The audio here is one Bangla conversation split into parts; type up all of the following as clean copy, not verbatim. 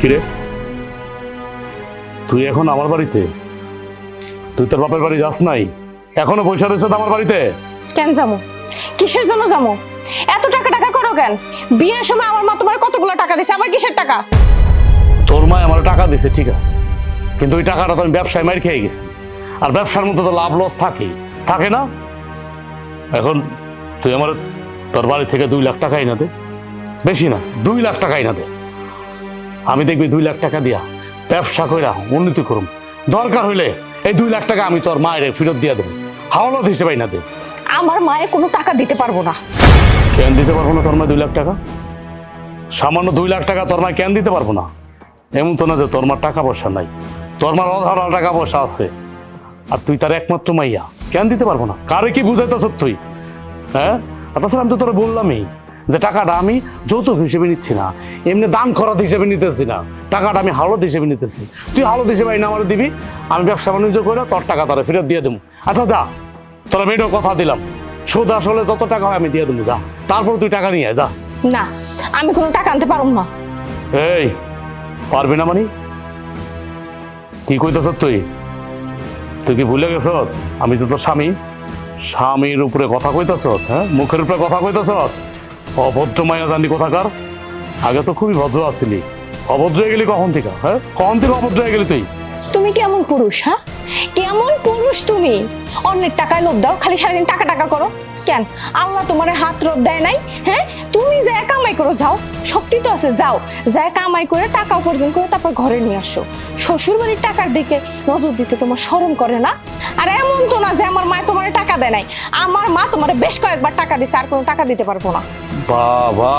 কিরে, তুই এখন আমার বাড়িতে? তুই তোর বাপের বাড়ি যাস নাই? এখনো পয়সা রয়েছে আমার বাড়িতে? কেন যাবো? কিসের জন্য যাবো? এত টাকা টাকা করো কেন? বিয়ের সময় আমার মা তোমার কতগুলো টাকা দিছে, আবার কিসের টাকা? তোর মা আমার টাকা দিছে ঠিক আছে, কিন্তু ওই টাকাটা তো আমি ব্যবসায় মার খেয়ে গেছি। আর ব্যবসার মধ্যে তো লাভ লস থাকে না? এখন তুই আমার তোর বাড়ি থেকে 2 লাখ টাকা এনে দে, বেশি না 2 লাখ টাকা এনে দে। আমি দেখবি 2 লাখ টাকা দিয়া ব্যবসা কইরা উন্নতি করুম। দরকার হইলে এই 2 লাখ টাকা আমি তোর মায়ের ফেরত দিয়ে দেবো, হাওলাত হিসেবে না দে। আমার মায়ে কোনো টাকা দিতে পারবো না। কেন দিতে পারবো না তোর মা 2 লাখ টাকা? সামান্য 2 লাখ টাকা তোর মা কেন দিতে পারবো না? এমন তো না যে তোর মার টাকা পয়সা নাই, তোর মার অধারা টাকা পয়সা আছে। আর তুই তার একমাত্র মাইয়া, কেন দিতে পারবো না? কারে কি বুঝাইতেছ তুই? হ্যাঁ, তাছাড়া আমি তো তোরা বললামই যে টাকাটা আমি যৌতুক হিসেবে নিচ্ছি না, এমনি দান খরচ হিসেবে নিতেছি না, টাকাটা আমি হাওলাত হিসেবে নিতেছি। তুই হাওলাত হিসেবে আইনা আমার দিবি, আমি ব্যবসা বাণিজ্য করে তোর টাকা তারা ফেরত দিয়ে দেবো। আচ্ছা যা, তোরা মেয়েটাও কথা দিলাম, সুদ আসলে যত টাকা হয় আমি দিয়ে দেবো, যা। তারপর তুই টাকা নিয়ে যা। না, আমি কোনো টাকা আনতে পারবো না। এই পারবি না মানে? কি কইতেছ তুই? তুই কি ভুলে গেছ আমি তো তোর স্বামী? স্বামীর উপরে কথা কইতেছ? হ্যাঁ, মুখের উপরে কথা কইতেছ? অভদ্র মায়া জানি কোথাকার। আগে তো খুবই ভদ্র আছিলি, অভদ্র হয়ে গেলি কখন থেকে? হ্যাঁ, কখন থেকে অভদ্র হয়ে গেলি তুই? তুমি কেমন পুরুষ? হ্যাঁ, কেমন পুরুষ তুমি? অন্যের টাকায় লোভ দাও, খালি সারাদিন টাকা টাকা করো কেন? আল্লাহ তোমার হাত রোদ দেয় নাই? হ্যাঁ, তুমি যা কামাই করো, যাও, শক্তি তো আছে, যাও যা কামাই করে টাকা উপার্জন করে তারপর ঘরে নিয়ে আসো। শ্বশুর বাড়ির টাকার দিকে নজর দিতে তোমার শরম করে না? আর এমন তো না যে আমার মা তোমার টাকা দেয় নাই, আমার মা তোমার বেশ কয়েকবার টাকা দিছে, আর কোনো টাকা দিতে পারবো না। বাবা,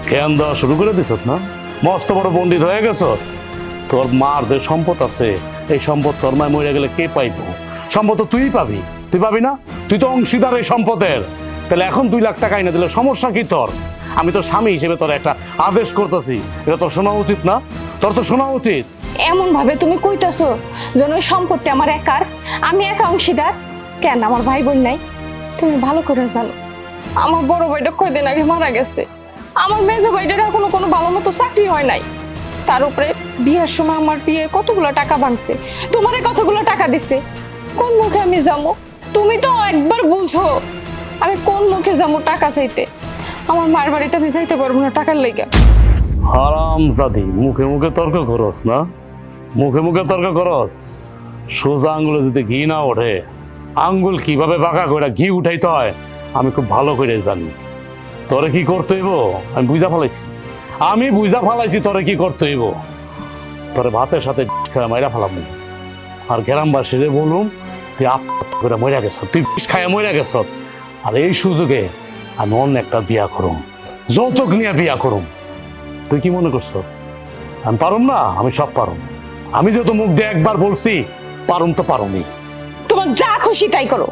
জ্ঞান দেওয়া শুরু করে দিছ না? মস্ত বড় পণ্ডিত হয়ে গেছ। তোর মার যে সম্পদ আছে, এই সম্পদ তোর মায় মরে গেলে কে পাইব? সম্পদ তো তুই পাবি, তুই পাবি না? তুই তো অংশীদার এই সম্পদের। তাহলে এখন 2 লাখ টাকা এনে দিলে সমস্যা কি তোর? আমি তো স্বামী হিসেবে তোর একটা আদেশ করতেছি, এটা তোর শোনা উচিত না? তোর তো শোনা উচিত। এমন ভাবে তুমি কইতাছো যেন ওই সম্পত্তি আমার একার, আমি একা অংশীদার। কেন, আমার ভাই বোন নাই? তুমি ভালো করে জানো আমার বড় ভাইটা কয়দিন আগে মারা গেছে, আমার মেজো ভাইটার এখনো কোনো ভালো মতো চাকরি হয় নাই। তার উপরে বিয়ের সময় আমার বিয়ে কতগুলো টাকা ভাঙছে, তোমার কতগুলো টাকা দিছে। কোন মুখে আমি যাবো? তুমি তো একবার বুঝো আমি কোন মুখে যাবো টাকা চাইতে? আমার মায়ের বাড়িতে আমি যাইতে পারবো না টাকার লেগে। হারামজাদি, মুখে মুখে তর্ক করস না? মুখে মুখে তর্ক করস? সোজা আঙ্গুলে যদি ঘি না ওঠে, আঙ্গুল কিভাবে বাঁকা করে ঘি উঠাইতে হয় আমি খুব ভালো করে জানি। তোরে কি করতে হইব আমি বুঝা ফেলাইছি, তোরে কি করতে হইব। তোরে ভাতের সাথে খায়া মাইরা ফেলাম, আর গ্রামবাসীরে বলুম তুই করে মরে গেছ, তুই খায়া মরে গেছ। আর এই সুযোগে আমি অন্য একটা বিয়া করুম, যৌতুক নিয়ে বিয়া করুম। তুই কি মনে করছ আমি পারুম না? আমি সব পারুম। আমি যেহেতু মুখ দিয়ে একবার বলছি পারুম, তো পারুমই। তোমার যা খুশি তাই করো,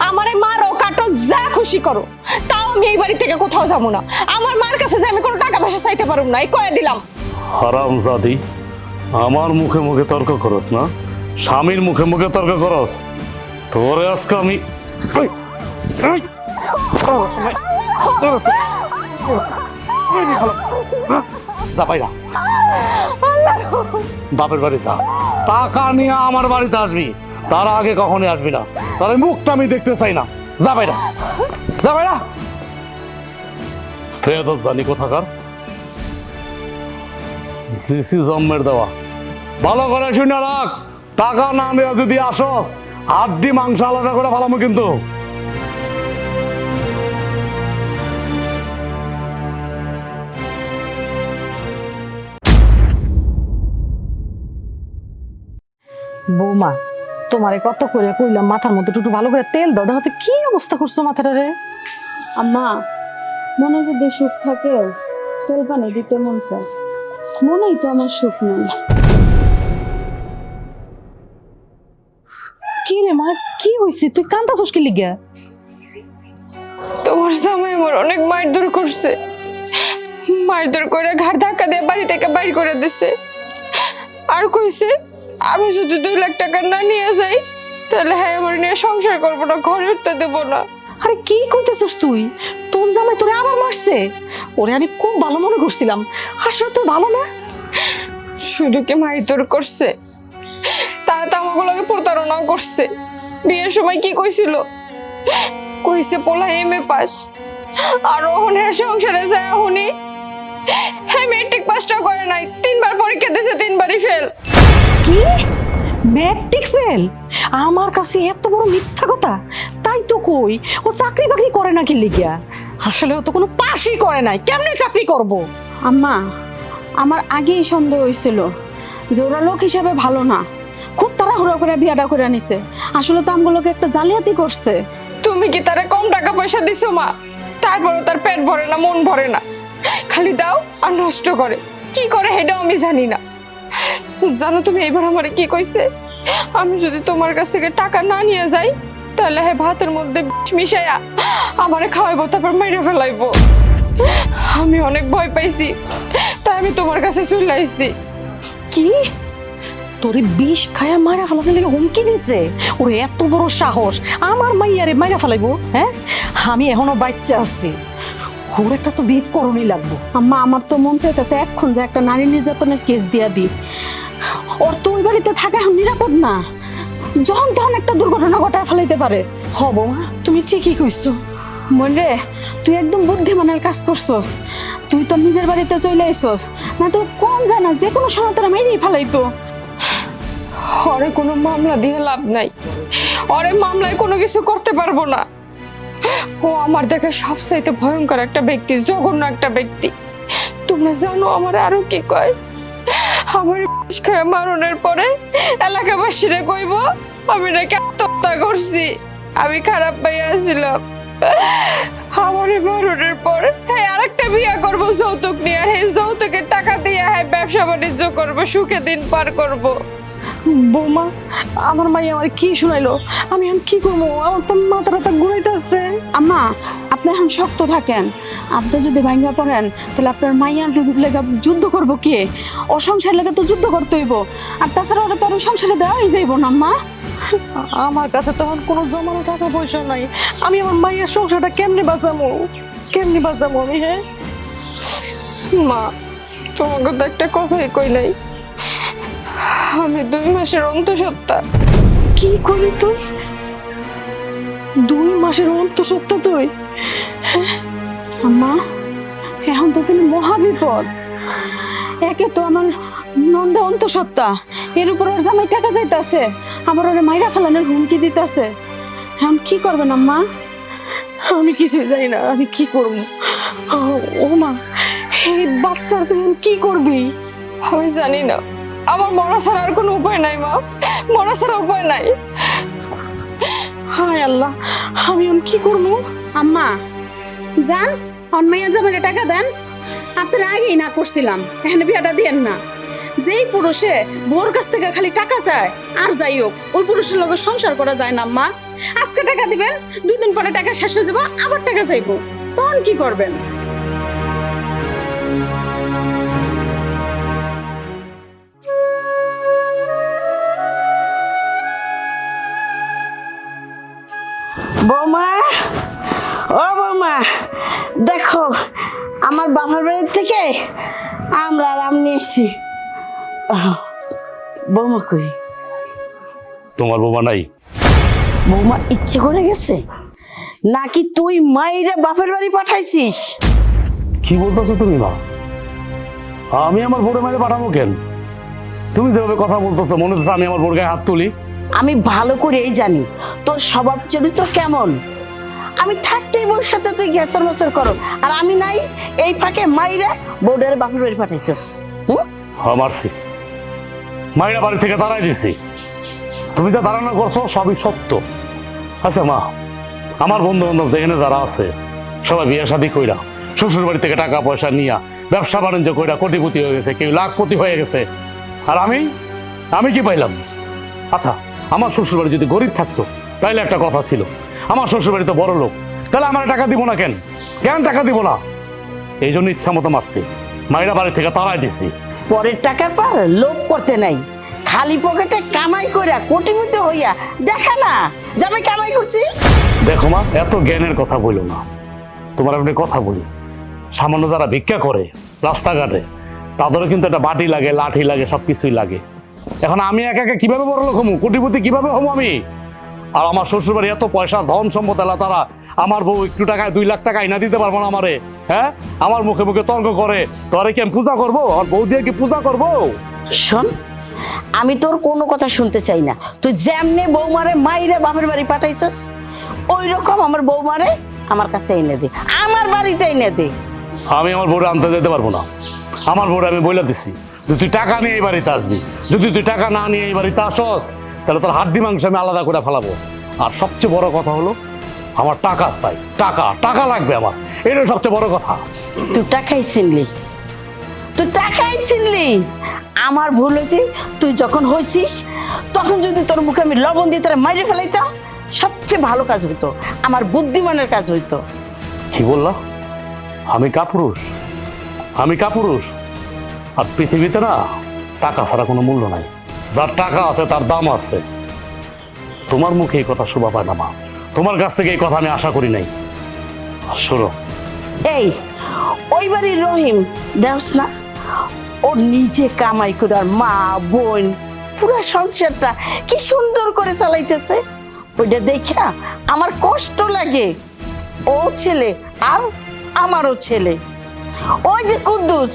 আমারে মারো কাটো যা খুশি করো, তাও আমি এই বাড়ি থেকে কোথাও যাবো না। আমার মার কাছে যে আমি কোনো টাকা পয়সা চাইতে পারবো না, এই কয়ে দিলাম। হারামজাদি, আমার মুখে মুখে তর্ক করস না, স্বামীর মুখে মুখে তর্ক করস। তোরে আজকে আমি যা বাইরা, বাপের বাড়ি যা, টাকা নিয়ে আমার বাড়িতে আসবি, তার আগে কখনই আসবি না। তাহলে মুখটা আমি দেখতে চাই না। যা বাইরা, যা বাইরা। ফেরত জানি কোথাকার, দিছি জন্মের দেওয়া। ভালো করে শুনে রাখ, টাকা না নেওয়া যদি আসস হাড্ডি মাংস আলাদা করে ফেলামো কিন্তু। বৌমা, তোমারে কত করে কইলাম মাথার মধ্যে একটু ভালো করে তেল দাও, দেখো তো কি অবস্থা করছো মাথাটা রে। আম্মা, মনে যদি সুখ থাকে তেল পানি দিতে মন চায়, মনেই তো আমার সুখ নেই। কি রে মা, কি হইছে? তুই কান্দাছস কি লিগা? তোমার জামাই আমার অনেক মারধর করছে, মারধর করে ঘাড় ধাক্কা দিয়ে বাড়ি থেকে বাইর করে দিছে। আর কইছে আমি যদি 2 লাখ টাকা না নিয়ে যাই তাহলে হ্যাঁ আমার নিয়ে সংসার করবো না, ঘরে উঠতে দেবো না। আরে কি কইতেছিস তুই? তোর জামাই তোরে আবার মারছে? ওরে আমি খুব ভালো মনে করছিলাম, আসলে তোর ভালো না। শুধু কি মাইতর করছে, তারা তো আমাগুলোকে প্রতারণাও করছে। বিয়ের সময় কি কইছিল, কইছে পোলা এমএ পাস, আর ওহনে সংসারে যায় ওহনি হ্যাঁ মেট্রিক পাসটা করে নাই, 3বার পরীক্ষা দিয়েছে, 3বারই ফেল। কি ম্যাট্রিক ফেল? আমার কাছে এত বড় মিথ্যা কথা? তাই তো কই, ও চাকরি বাকরি করে না কি লিগিয়া? আসলে ও তো কোনো পাশই করে নাই, কেমনে চাকরি করব? আম্মা, আমার আগেই সন্দেহ হয়েছিল যে ওরা লোক হিসাবে ভালো না, খুব তাড়াহুড়ো করে বিয়াটা করে নিছে। আসলে তো আমগুলোকে একটা জালিয়াতি করছে। তুমি কি তারে কম টাকা পয়সা দিছো মা? তারপরও তার পেট ভরে না, মন ভরে না, খালি দাও আর নষ্ট করে। কি করে সেটাও আমি জানি না। জানো তুমি এবার আমারে কি কইছে, আমি যদি তোমার কাছ থেকে টাকা না নিয়ে যাই তাহলে হ্যাঁ ভাতের মধ্যে বিষ মিশাইয়া আমারে খাওয়াইবো, তারপর মেরে ফেলাইবো। আমি অনেক ভয় পাইছি, তাই আমি তোমার কাছে চলে আইছি। কি তোরে বিষ খায়া মারা ফেলাতে লেগে হুমকি দিছে? ওর এত বড় সাহস আমার মাইয়ারে মারা ফেলাইবো? হ্যাঁ, আমি এখনো বাচ্চা আছি, ওর একটা তো বিধ করণই লাগবো। আম্মা, আমার তো মন চাইতেছে এখন যে একটা নারী নির্যাতনের কেস দিয়া দিই। ওর তো ওই বাড়িতে থাকা এখন নিরাপদ না, যখন তখন একটা দুর্ঘটনা ঘটায় ফেলাইতে পারে। হব মা, তুমি ঠিকই কইছো। মনে তুই একদম বুদ্ধিমানের কাজ করছস। তুই তো নিজের বাড়িতে চলে আইসস, না তো কোন জানা যে কোনো সময় তোরা মেরেই ফেলাইতো। ওরে কোনো মামলা দিয়ে লাভ নাই, ওরে মামলায় কোনো কিছু করতে পারবো না। ও আমার দেখে সবচাইতে ভয়ঙ্কর একটা ব্যক্তি, জঘন্য একটা ব্যক্তি। তোমরা জানো আমার আরো কি কয়, আমার বিষ খেয়ে মারণের পরে এলাকাবাসীরা কইব আমি নাকি আত্মহত্যা করছি, আমি খারাপ পাইয়া ছিলাম। আমার মারণের পর হ্যাঁ আরেকটা বিয়ে করবো যৌতুক নিয়ে, আর এই যৌতুকের টাকা দিয়ে হ্যাঁ ব্যবসা বাণিজ্য করবো, সুখে দিন পার করবো। বৌমা, আমার মাই আমার কি শুনাইলো? আমি এখন কি করবো? আমার তো মাথা টাথা ঘুরাইতেছে। আম্মা, আপনি এখন শক্ত থাকেন। আপনি যদি ভাঙ্গা পড়েন তাহলে আপনার মাইয়ার লেগে যুদ্ধ করবো কে? ও সংসার লেগে তো যুদ্ধ করতে হইব। আর তাছাড়া ওরা তো আর ওই সংসারে দেওয়াই যাইব না আম্মা। আমার কাছে তখন কোনো জমানো টাকা পয়সা নাই, আমি আমার মাইয়ের সংসারটা কেমনে বাঁচাবো? কেমনে বাঁচাবো আমি? হ্যাঁ মা, তোমাকে তো একটা কথাই কই নাই, আমি 2 মাসের অন্তঃসত্ত্বা। কি করলি তুই? 2 মাসের অন্তঃসত্ত্বা তুই? আম্মা, এখন তো তুমি মহা বিপদ। একে তো আমার নন্দে অন্তঃসত্ত্বা, এর উপর ওর জামাই টাকা যাইতাছে, আবার ওরে মাইরা ফেলানোর হুমকি দিতেছে। এখন কি করবেন আম্মা? আমি কিছুই জানি না, আমি কি করবো? ও মা, এই বাচ্চার তুই এখন কি করবি? আমি জানি না, আমার মরা ছাড়া আর কোনো উপায় নাই মা, মরা ছাড়া উপায় নাই। হায় আল্লাহ, আমি এখন কি করবো? আম্মা যান, অন্মাইয়া জামাইরে টাকা দেন। আপনার আগেই না করছিলাম, এখানে বিয়াটা দেন না। যেই পুরুষে বোর কাছ থেকে খালি টাকা চায় আর যাই হোক, ওই পুরুষের লগে সংসার করা যায় না আম্মা। আজকে টাকা দিবেন, 2 দিন পরে টাকা শেষ হয়ে যাবো, আবার টাকা চাইবো, তখন কি করবেন? বৌমা, ও বৌমা, দেখো আমার বাবার বাড়ির থেকে আমরা আম নিয়েছি। বৌমা কই? তোমার বোমা নাই? বৌমা ইচ্ছে করে গেছে নাকি তুই মাইরে বাপের বাড়ি পাঠাইছিস? কি বলতেছো তুমি মা? আমি আমার বোরে মাইরে পাঠাবো কেন? তুমি যেভাবে কথা বলতেছো মনে হচ্ছে আমি আমার বোর গায়ে হাত তুলি। আমি ভালো করেই জানি তোর স্বভাব চরিত্র কেমন। আমি থাকতেই বোর সাথে তুই গেছর মচর করো, আর আমি নাই এই ফাঁকে মাইরে বোর্ডের বাপের বাড়ি পাঠাইছিস। হ্যাঁ মারছি, মাইরা বাড়ি থেকে তাড়াই দিছি। তুমি যা ধারণা করছো সবই সত্য। আচ্ছা মা, আমার বন্ধু বান্ধব যেখানে যারা আছে সবাই বিয়ে শাদী কইরা শ্বশুর বাড়ি থেকে টাকা পয়সা নিয়া ব্যবসা বাণিজ্য কইরা কোটিপতি হয়ে গেছে, কেউ লাখপতি হয়ে গেছে। আর আমি কি পাইলাম? আচ্ছা, আমার শ্বশুর বাড়ি যদি গরিব থাকতো তাইলে একটা কথা ছিল, আমার শ্বশুর বাড়ি তো বড় লোক, তাহলে আমার টাকা দিব না কেন? কেন টাকা দিব না? এই জন্য ইচ্ছা মতো মারছি, মাইরা বাড়ি থেকে তাড়াই দিছি। পরের টাকার পর লোভ করতে নাই, খালি পকেটে কামাই কইরা কোটিপতি হইয়া দেখা না যে আমি কামাই করছি। দেখো মা, এত জ্ঞানের কথা বললো না। তোমার আপনি কথা বলি, সামান্য যারা ভিক্ষা করে রাস্তাঘাটে তাদেরও কিন্তু একটা বাটি লাগে, লাঠি লাগে, সব কিছুই লাগে। এখন আমি একা একা কিভাবে বড় লোক হমু, কোটিপতি কিভাবে হমু আমি? আর আমার শ্বশুর বাড়ি এত পয়সা, ধন সম্পদ এলা, তারা আমার বউ একটু টাকায় 2 লাখ টাকা আইনা দিতে পারবো না আমারে? হ্যাঁ, আমার মুখে মুখে তর্ক করে, তোরে কি আমি পূজা করবো? আর বউ দিয়ে কি পূজা করবো? শোন, আমি তোর কোনো কথা শুনতে চাই না। তুই যেমনে বৌমারে মাইরে বাপের বাড়ি পাঠাইছস, ওই রকম আমার বৌমারে আমার কাছে এনে দে, আমার বাড়িতে এনে দে। আমি আমার বউরে আনতে যেতে পারবো না। আমার বউরে আমি বলে দিচ্ছি, যদি তুই টাকা নিয়ে এই বাড়িতে আসবি, যদি তুই টাকা না নিয়ে এই বাড়িতে আসস, তাহলে তোর হাড্ডি মাংস আমি আলাদা করে ফেলাবো। আর সবচেয়ে বড় কথা হলো, আমার টাকা চাই, টাকা টাকা লাগবে আমার, এটা সবচেয়ে বড় কথা। তুই টাকাই চিনলি, তুই টাকাই চিনলি। আমার ভুল হয়েছে, তুই যখন হয়েছিস তখন যদি তোর মুখে আমি লবণ দিয়ে তোরা মাইরে ফেলাইতাম, সবচেয়ে ভালো কাজ হইতো, আমার বুদ্ধিমানের কাজ হইতো। কি বললা? আমি কাপুরুষ? আমি কাপুরুষ? আর পৃথিবীতে না টাকা ছাড়া কোনো মূল্য নাই। যার টাকা আছে তার দাম আছে। তোমার মুখে এই কথা শোভা পায় না মা, তোমার কাছ থেকে এই কথা আমি আশা করি নাই। আর শোনো, এই ওই বাড়ির রহিম দেখস না, ও নিজে কামাই করে আর মা বোন পুরো সংসারটা কি সুন্দর করে চালাইতেছে, ওইটা দেখা আমার কষ্ট লাগে। ও ছেলে আর আমারও ছেলে। ওই যে কুদ্দুস,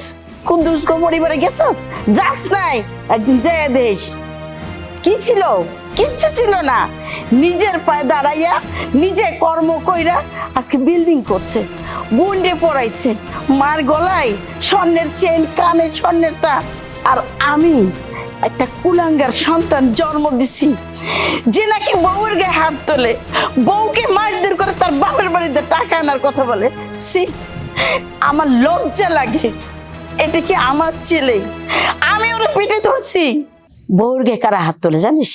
কুদ্দুস গো পরিবারে গেছস? যাস নাই? একদিন যেয়ে দেশ কি ছিল? কিচ্ছু ছিল না। নিজের পায়ে দাঁড়াইয়া নিজে কর্ম কইরা আজকে বিল্ডিং করছে, বুন্ডে পড়াইছে, মার গলায় স্বর্ণের চেন, কানে স্বর্ণের তার। আর আমি একটা কুলাঙ্গার সন্তান জন্ম দিছি, যে নাকি বউয়ের গায়ে হাত তোলে, বউকে মারধর করে তার বাপের বাড়িতে টাকা আনার কথা বলে। সি, আমার লজ্জা লাগে। এটা কি আমার ছেলে? আমি ওরা পেটে ধরছি। বউর গায়ে কারা হাত তোলে জানিস?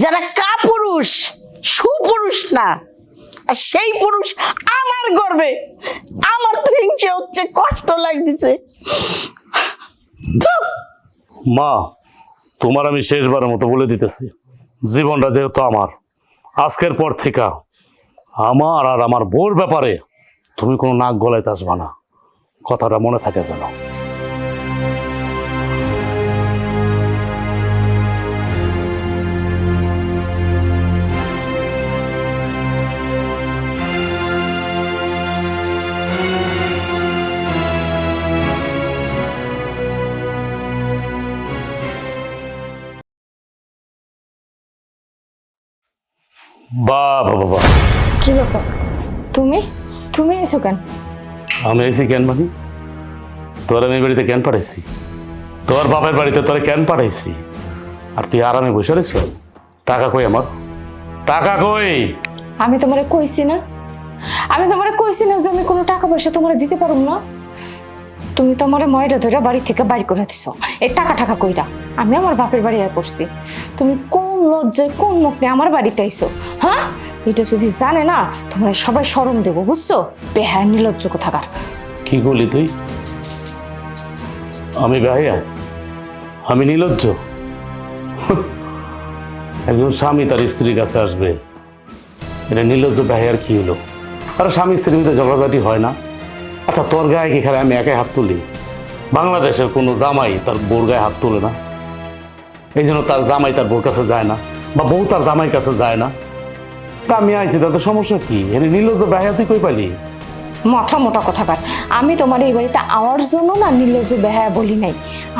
যারা কাপুরুষ, সুপুরুষ না। আর সেই পুরুষ আমার গর্বে। আমার তো হিংসে হচ্ছে, কষ্ট লাগতেছে। মা তোমার আমি শেষবারের মতো বলে দিতেছি, জীবনটা যেহেতু আমার, আজকের পর থেকে আমার আর আমার বউর ব্যাপারে তুমি কোনো নাক গলাইতে আসবা না, কথাটা মনে থাকে যেন। বাবা বাবা, কি ব্যাপার? তুমি তুমি এসো কেন? আমি এসি কেন মানে? তোর আমি বাড়িতে কেন পাঠাইছি? তোর বাপের বাড়িতে তোরে কেন পাঠাইছি? আর তুই আরামে বসে রয়েছ? টাকা কই আমার? টাকা কই? আমি তোমারে কইছি না, আমি তোমারে কইছি না যে আমি কোনো টাকা পয়সা তোমারে দিতে পারুম না। তুমি তো আমারে ময়রা ধরে বাড়ি থেকে বাড়ি করে দিছো এই টাকা টাকা কইরা। আমি আমার বাপের বাড়ি আয় পড়ছি, তুমি কোন লজ্জায় কোন মুখ নিয়ে আমার বাড়িতে আইছো? হ্যাঁ, এটা যদি জানে না তোমরা সবাই শরম দেবো, বুঝছো? বেহায় নির্লজ্জ কোথাকার। কি করলি তুই? আমি গাইয়া? আমি নির্লজ্জ? একজন স্বামী তার স্ত্রীর কাছে আসবে, এটা নির্লজ্জ গায়ে? কি হলো? আর স্বামী স্ত্রীর মধ্যে ঝগড়াঝাটি হয় না? আচ্ছা, তোর গায়ে কি খালি আমি একাই হাত তুলি? বাংলাদেশের কোনো জামাই তার বোর গায়ে হাত তুলে না, এই জন্য তার জামাই তার বোর কাছে যায় না, বা বউ তার জামাই কাছে যায় না। তা আমি আইছি, তাতে সমস্যা কি? এটা নির্লজ্জ গায়ে তুই কই পাইলি? মাথা মোটা কথাকার। আমি তোমার এই বাড়িতে আওয়ার জন্য না নির্লজ্জ বেহায়া বলি নাই,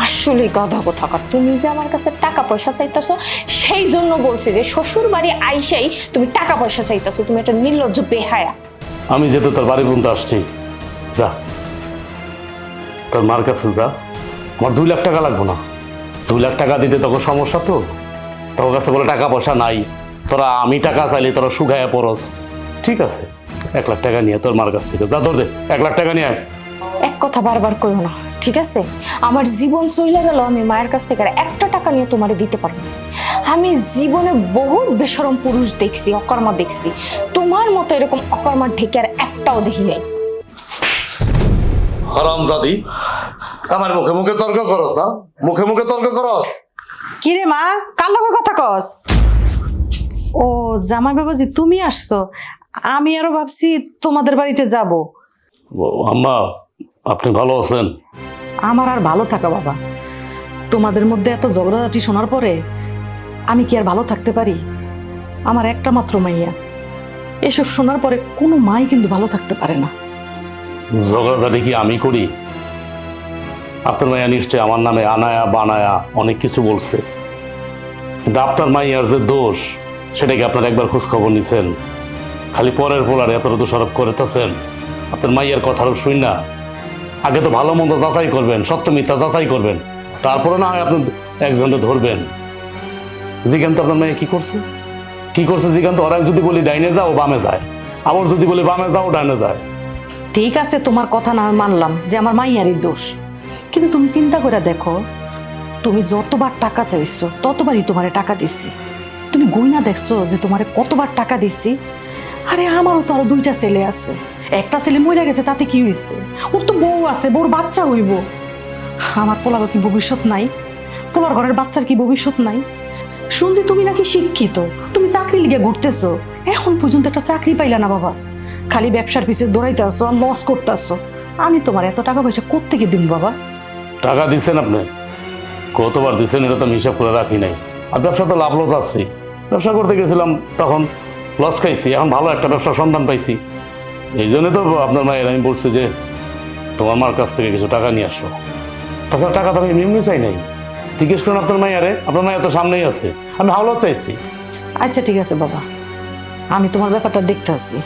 আসলে গাধা কোথাকার। তুমি যে আমার কাছে টাকা পয়সা চাইতেছো সেই জন্য বলছি যে শ্বশুর বাড়ি আইসাই তুমি টাকা পয়সা চাইতেছো, তুমি একটা নির্লজ্জ বেহায়া। আমি যেহেতু তোর বাড়ি পর্যন্ত আসছি, যা তোর মার কাছে যা। আমার 2 লাখ টাকা লাগবো না। 2 লাখ টাকা দিতে তখন সমস্যা, তো তোর কাছে বলে টাকা পয়সা নাই, তোরা আমি টাকা চাইলে তোরা শুকাইয়া পড়স। ঠিক আছে, 1 লাখ টাকা নিয়ে তোর মার কাছ থেকে যা, ধর দে 1 লাখ টাকা নিয়ে আয়। এক কথা বারবার কইও না, ঠিক আছে? আমার জীবন চলে গেল, আমি মায়ের কাছ থেকে আর একটা টাকা নিয়ে তোমারে দিতে পারবো না। আমি জীবনে বহু বেশরম পুরুষ দেখছি, অকর্মা দেখছি, তোমার মতো এরকম অকর্মার ঢেকে আর একটাও দেখি নাই। হারামজাদি, আমার মুখে মুখে তর্ক করস না? মুখে মুখে তর্ক করস? কি রে মা, কার লগে কথা কস? ও জামাই বাবাজি, তুমি আসছো? আমি আরো ভাবছি তোমাদের বাড়িতে যাব। আম্মা, আপনি ভালো আছেন? আমার আর ভালো থাকা বাবা, তোমাদের মধ্যে এত ঝগড়াঝাটি শোনার পরে আমি কি আর ভালো থাকতে পারি? আমার একটা মাত্র মাইয়া, এসব শোনার পরে কোনো মাই কিন্তু ভালো থাকতে পারে না। ঝগড়াঝাটি কি আমি করি? আপনার মাইয়া নিশ্চয় আমার নামে আনায়া বানায়া অনেক কিছু বলছে, কিন্তু আপনার মাইয়ার যে দোষ সেটা কি আপনার একবার খোঁজ খবর নিছেন? খালি পরের পোলার এত দোষারোপ করতেছেন। আপনার মাইয়ার কথাও শুই না, আগে তো ভালো মন্দ যাচাই করবেন, সত্য মিথ্যা যাচাই করবেন, তারপরে না হয় আপনি একজনকে ধরবেন। জিজ্ঞান তো আপনার মেয়ে কি করছে, কি করছে জিজ্ঞান তো। ওরা যদি বলি ডাইনে যাও বামে যায়, আবার যদি বলি বামে যাও ডাইনে যায়। ঠিক আছে, তোমার কথা না হয় মানলাম যে আমার মাইয়ারই দোষ, কিন্তু তুমি চিন্তা করে দেখো, তুমি যতবার টাকা চাইছো ততবারই তোমারে টাকা দিছি। তুমি গইনা দেখছো যে তোমারে কতবার টাকা দিছি? আরে আমারও তো আরো 2টা ছেলে আছে, একটা ছেলে মরে গেছে, তাতে কি হয়েছে? ওর তো বউ আছে, বউর বাচ্চা হইব। আমার পোলারও কি ভবিষ্যৎ নাই? পোলার ঘরের বাচ্চার কি ভবিষ্যৎ নাই? শুনছি তুমি নাকি শিক্ষিত, তুমি চাকরি লিগে ঘুরতেছো, এখন পর্যন্ত একটা চাকরি পাইলা না বাবা, খালি ব্যবসার পিছিয়ে দৌড়াইতে আসো আর লস করতেছো। আমি তোমার এত টাকা পয়সা কোত্থেকে দিন বাবা? টাকা দিচ্ছেন আপনি, কতবার দিচ্ছেন এটা তো আমি হিসাব করে রাখি নাই। আর ব্যবসা তো লাভ লস আছে, ব্যবসা করতে গেছিলাম তখন লস খাইছি, এখন ভালো একটা ব্যবসার সন্ধান পাইছি। এই জন্য তো আপনার মায়ের আমি বলছি যে তোমার মার কাছ থেকে কিছু টাকা নিয়ে আসো। তাছাড়া টাকা তো আমি এমনি চাই নাই, জিজ্ঞেস করেন আপনার মাইয়ারে, আপনার মায়ের তো সামনেই আছে, আমি হাওলাত চাইছি। আচ্ছা ঠিক আছে বাবা, আমি তোমার ব্যাপারটা দেখতেছি।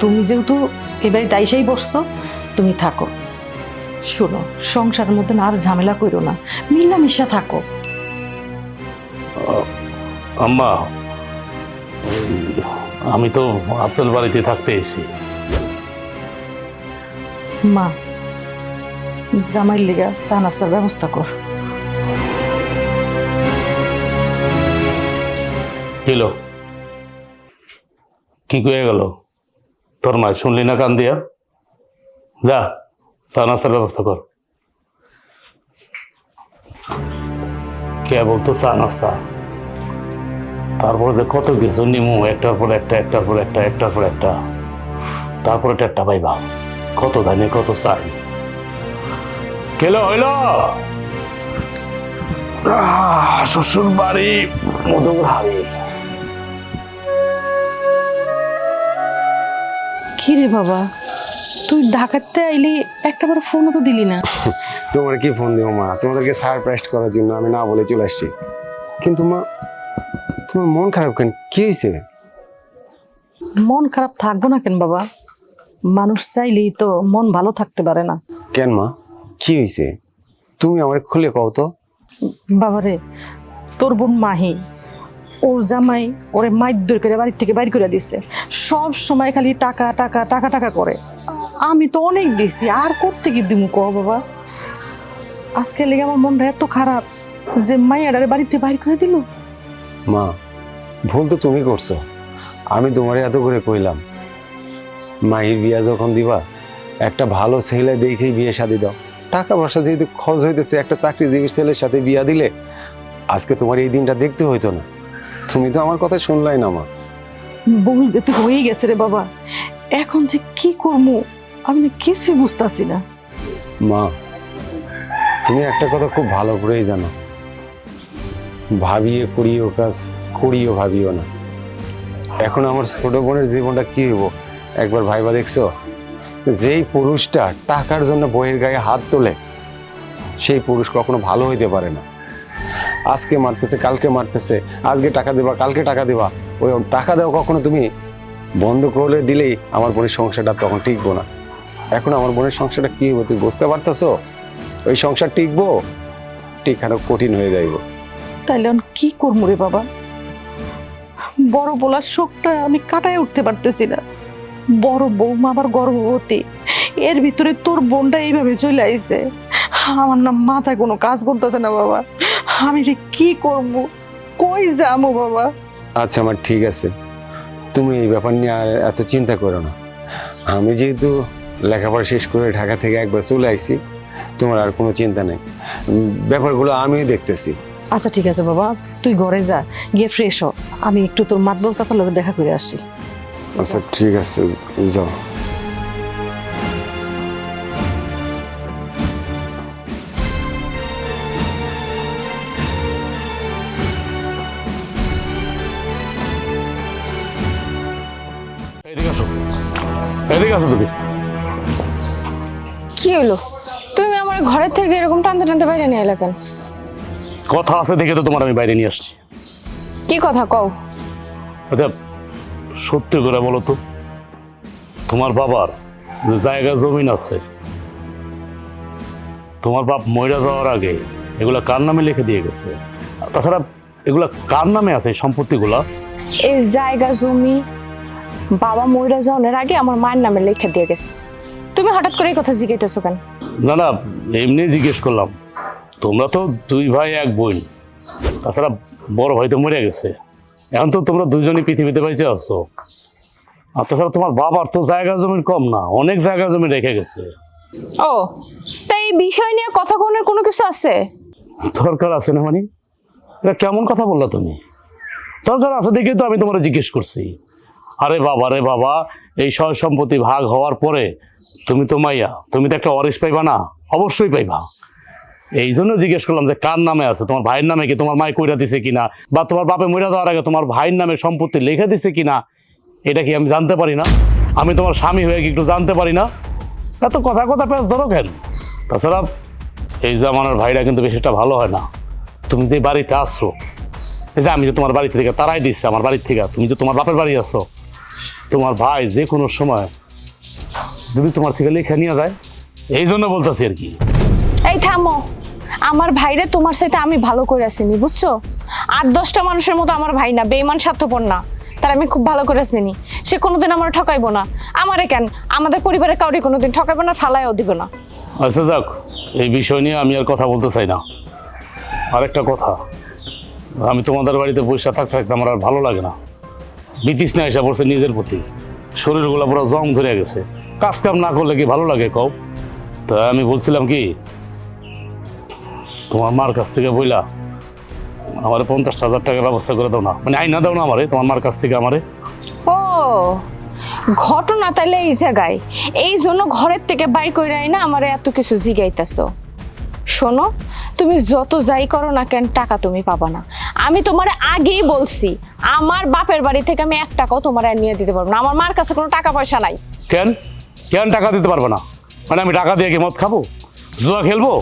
তুমি যেহেতু এবারে তাইসাই বসছো, তুমি থাকো। শোনো, সংসারের মধ্যে না আর ঝামেলা করো না, মিলামিশা থাকো। আম্মা, আমি তো আপনার বাড়িতে থাকতে এসেছি। মা, জামাইয়ের লেগা চা নাস্তার ব্যবস্থা কর। কিলো কি কয়ে গেল তোর মা? শুনলি না কান দিয়া? যা চা নাস্তার ব্যবস্থা কর। কে বলতো চা নাস্তা, তারপর যে কত কিছু নিমু, একটার পর একটা, একটার পর একটা, একটার পর একটা, তারপরে একটা পাইবা। কত ধানে কত চাই। কেলো হইল শ্বশুর বাড়ি মধুর হাড়ি। কি রে বাবা, তুই ঢাকাতে আইলি, একটাবার ফোনও তো দিলি না। তোমার কি ফোন দিও মা, তোমাদেরকে সারপ্রাইজ করার জন্য আমি না বলে চলে আসছি। কিন্তু মা, তোমার মন খারাপ কেন? কি হয়েছে? মন খারাপ থাকবো না কেন বাবা? মানুষ চাইলেই তো মন ভালো থাকতে পারে না। কেন মা, কি হয়েছে? তুমি আমার খুলে কও তো। বাবারে, তোর বোন মাহি, ওর জামাই ওরে মাইর করে বাড়ির থেকে বাইর করে দিছে। সব সময় খালি টাকা টাকা টাকা টাকা করে। আমি তো অনেক দিছি, আর করতে কি দিমু কও বাবা? আজকে লেগে আমার মনটা এত খারাপ যে মাইয়াডারে বাড়িতে বাইর করে দিল। মা, ভুল তো তুমি করছো। আমি তোমারে এত করে কইলাম, মাহির বিয়া যখন দিবা একটা ভালো ছেলে দেখেই বিয়ে শাদি দাও। টাকা পয়সা যেহেতু খরচ হইতেছে, একটা চাকরিজীবী ছেলের সাথে বিয়া দিলে আজকে তোমার এই দিনটা দেখতে হইতো না। তুমি তো আমার কথা শুনলাই না মা। ভুল যেতে হয়ে গেছে রে বাবা, এখন যে কি করবো আমি না কিছুই বুঝতেছি না। মা, তুমি একটা কথা খুব ভালো করেই জানো, ভাবিয়ে করিও কাজ, করিও ভাবিও না। এখন আমার ছোট বোনের জীবনটা কি হইব একবার ভাইবা দেখছো? যেই পুরুষটা টাকার জন্য বইয়ের গায়ে হাত তোলে, সেই পুরুষ কখনো ভালো হইতে পারে না। আজকে মারতেছে, কালকে মারতেছে, আজকে টাকা দেবা, কালকে টাকা দেবা। ওই টাকা দেওয়া কখনো তুমি বন্ধ করে দিলেই আমার বোনের সংসারটা তখন টিকবো না। এখন আমার বোনের সংসারটা কি হইব তুমি বুঝতে পারতেছো? ওই সংসার টিকবো, টিকানো কঠিন হয়ে যাইব। তাইলে আমি কি করবো রে বাবা? বড় বলার শোকটা আমি কাটায় উঠতে পারতেছি না। বড় বৌমা আবার গর্ভবতী, এর ভিতরে তোর বোনটা এইভাবে চলে আইছে। আমার না মাথায় কোনো কাজ করতেছে না বাবা। আমি যে কি করব, কই যাবো বাবা? আচ্ছা আমার ঠিক আছে, তুমি এই ব্যাপার নিয়ে আর এত চিন্তা করো না। আমি যেহেতু লেখাপড়া শেষ করে ঢাকা থেকে একবার চলে আইছি, তোমার আর কোনো চিন্তা নেই। ব্যাপারগুলো আমিও দেখতেছি। আচ্ছা ঠিক আছে বাবা, তুই ঘরে যা, গিয়ে ফ্রেশ হ। আমি একটু তোর মাতবল চাচার লগে দেখা করে আসি। আচ্ছা ঠিক আছে, যাও। এদিকে আসো তুমি। কি হলো, তুমি আমার ঘরের থেকে এরকম টানতে টানতে বাইরে নিয়ে এলে কেন? কথা আছে দেখে তো তোমার আমি বাইরে নিয়ে আসছি। কি কথা কও? আচ্ছা সত্যি করে বলো তো, তোমার বাবার যে জায়গা জমিন আছে, তোমার বাপ মইরা যাওয়ার আগে এগুলা কার নামে লিখে দিয়ে গেছে? আর তাছাড়া এগুলা কার নামে আছে এই সম্পত্তিগুলা? এই জায়গা জমি বাবা মইরা যাওয়ার আগে আমার মায়ের নামে লিখে দিয়ে গেছে। তুমি হঠাৎ করে এই কথা জিজ্ঞাসা কেন? না না, এমনি জিজ্ঞেস করলাম। তোমরা তো দুই ভাই এক বোন, তাছাড়া বড় ভাই তো মরে গেছে, এখন তো তোমরা দুইজনই পৃথিবীতে বেঁচে আছো। আর তাছাড়া তোমার বাবার তো জায়গা জমির কম না, অনেক জায়গা জমি রেখে গেছে। ও, তাই এই বিষয় নিয়ে কথা কোনের কোনো কিছু আছে? দরকার আছে না মানে? এটা কেমন কথা বললা তুমি? দরকার আছে দেখে তো আমি তোমার জিজ্ঞেস করছি। আরে বাবা রে বাবা, এই সয় সম্পত্তি ভাগ হওয়ার পরে তুমি তো মাইয়া, তুমি তো একটা ওয়ারিশ পাইবা না? অবশ্যই পাইবা। এই জন্য জিজ্ঞেস করলাম যে কার নামে আছে, তোমার ভাইয়ের নামে কি, তোমার মায় কইরা দিছে কিনা, বা তোমার বাপে মইরা যাওয়ার আগে তোমার ভাইয়ের নামে সম্পত্তি লিখে দিছে কিনা, এটা কি আমি জানতে পারি না? আমি তোমার স্বামী হয়ে কি একটু জানতে পারি না? এত কথা কথা পেঁচ ধরো কেন? তাছাড়া এই জামানার ভাইরা কিন্তু বেশ একটা ভালো হয় না। তুমি যে বাড়িতে আসছো, এই যে আমি যে তোমার বাড়ি থেকে তারাই দিচ্ছে আমার বাড়ির থেকে, তুমি যে তোমার বাপের বাড়ি আসছো, তোমার ভাই যে কোনো সময় যদি তোমার থেকে লেখা নিয়ে যায়, এই জন্য বলতেছি আর কি। এই থামো, আমার ভাইরে তোমার সাথে আমি ভালো করে আসিনি, বুঝছো? 8-10টা মানুষের মতো আমার ভাই না, বেঈমান স্বার্থপর না, তার আমি খুব ভালো করে আসিনি। সে কোনোদিন আমার ঠকাইবো না, আমারে কেন আমাদের পরিবারের কাউরি কোনোদিন ঠকাইবো না, ফালাইও দিব না। আচ্ছা যাক, এই বিষয় নিয়ে আমি আর কথা বলতে চাই না। আরেকটা কথা, আমি তোমাদের বাড়িতে বসে থাকতে আমার আর ভালো লাগে না। বিতৃষ্ণা এসে পড়ছে নিজের প্রতি, শরীরগুলো পুরো জং ধরে গেছে। কাজ কাম না করলে কি ভালো লাগে কও? তা আমি বলছিলাম কি, তোমার মার কাছ থেকে বইলা আমার 50,000 টাকার ব্যবস্থা করে দাও না, মানে আইনা দাও না আমারে তোমার মার কাছ থেকে আমারে। ও, ঘটনা তাইলে এই জায়গায়, এই জন্য ঘরের থেকে বাইর করে না আমার এত কিছু জিগাইতেছো। শোনো, তুমি যত যাই করো না কেন, টাকা তুমি পাবা না। আমি তোমার আগেই বলছি, আমার বাপের বাড়ি থেকে আমি 1 টাকাও তোমার আর নিয়ে দিতে পারবো না। আমার মার কাছে কোনো টাকা পয়সা নাই। কেন কেন টাকা দিতে পারবে না? মানে আমি টাকা দিয়ে কি মদ খাবো, জুয়া খেলবো?